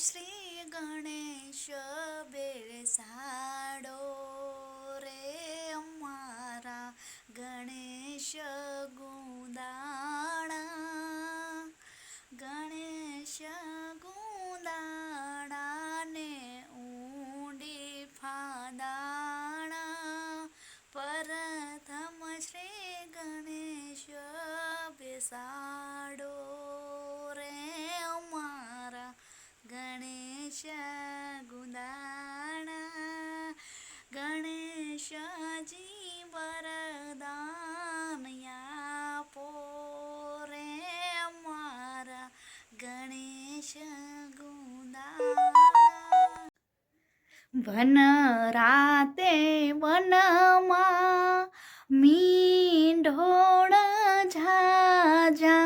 શ્રી ગણેશ બેસાડો રે અમારા ગણેશ ગુંદાણા. ગણેશ ગુંદાણાને ઊંડી ફાદાણા. પ્રથમ શ્રી ગણેશ બેસાડો રે અમારા ગણેશ ગુંદાણા. ગણેશજી વરદાન આપો રે અમારા ગણેશ ગુંદાણા. વન રાતે વનમાં મીંઢોળ ઝાઝા.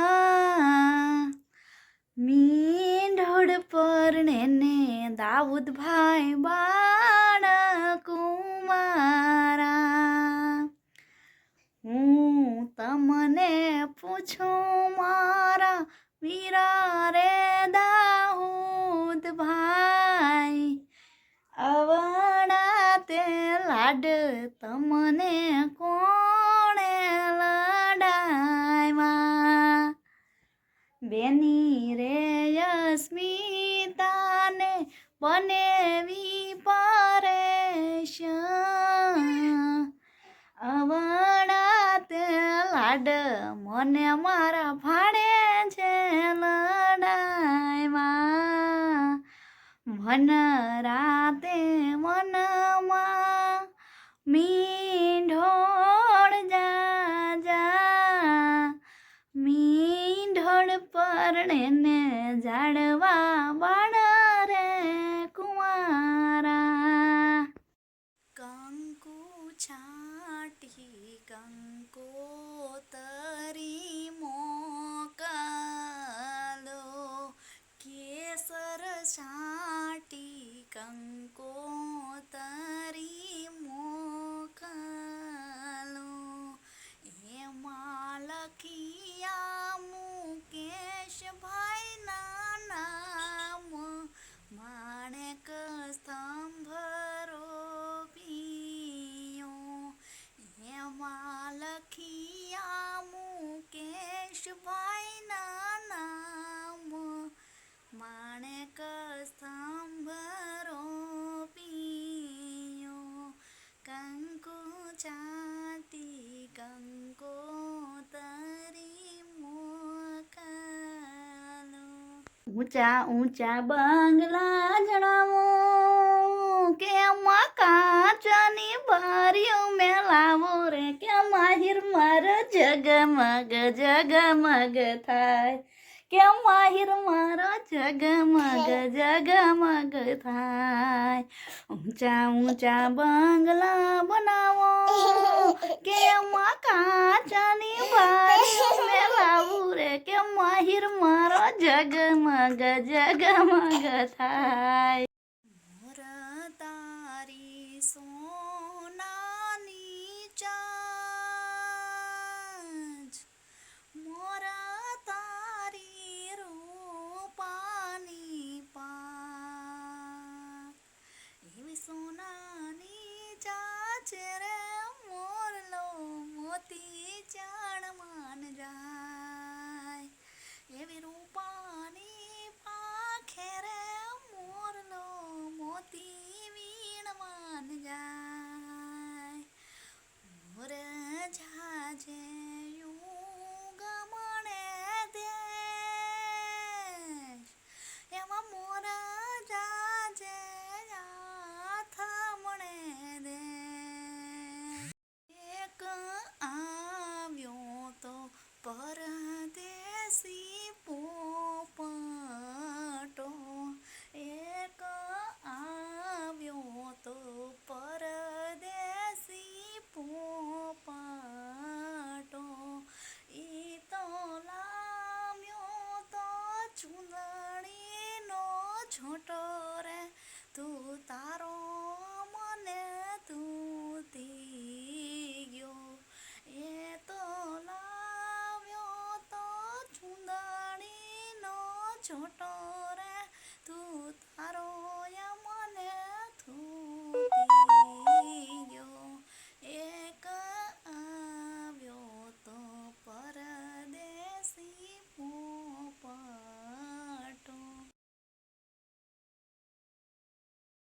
મીંઢોળ પરણે ને દાઉદભાઈ બાળકુમારા. હું તમને પૂછું મારા વીરા રે દાઉદભાઈ, અવળા તે લાડ તમને કોણે લડાવ્યા? બેની રે અસ્મિતાને બનેવી પરેશાન. અવળા તે લાડ મને મારા ભાડે છે લડાવ્યા. વન રાતે વનમાં મીંઢોળ ઝાઝા. મીંઢોળ પરણે ને ઝાડવા બાળ રે કુંવારા. કંકુ છાંટી કંકોતરી મોકલો. કેસર છાંટી કંકોતરી મોકલો. એમાં લખિયા મુકેશભાઈના નામ, માણેક સ્તંભ રોપ્યો. એમાં લખિયા મુકેશભાઈના નામ, માણેક સ્તંભ રોપ્યો. કંકુ છાંટી કંકોતરી મોકલો. ઊંચા ઊંચા બંગલા જણાવો કે એમાં કાચની બારીઓ મેલાવો રે, કે માહિર મારો જગમગ જગમગ થાય. કે માહિર મારો જગમગ જગમગ થાય. ઊંચા ઊંચા બંગલા બનાવો કે એમાં કાચની બારીઓ મેલાવું રે, કે માહિર મારો જગમગ જગમગ થાય. મોર તારી સોનાની ચાંચ, મોર તારી રૂપાની પાંખ. એવી સોનાની ચાંચ રે મોરલો મોતી ચાણ માન જાય. એવી રૂપાની પાંખે રે મોરલો મોતી વીણવાન જાય. મોર ઝાઝે ગમણે દેશ, એમાં મોર ઝાઝે થામણે દેશ. એક આવ્યો તો પરદેશી પોપટો. એક આવ્યો તો પરદેશી પોપટો. ઈ તો લાવ્યો તો ચૂંદડીનો છોટો રે, તું તારો મને તૂટી ગયો. એ તો લાવ્યો તો ચૂંદડીનો છોટો રે, તું તારો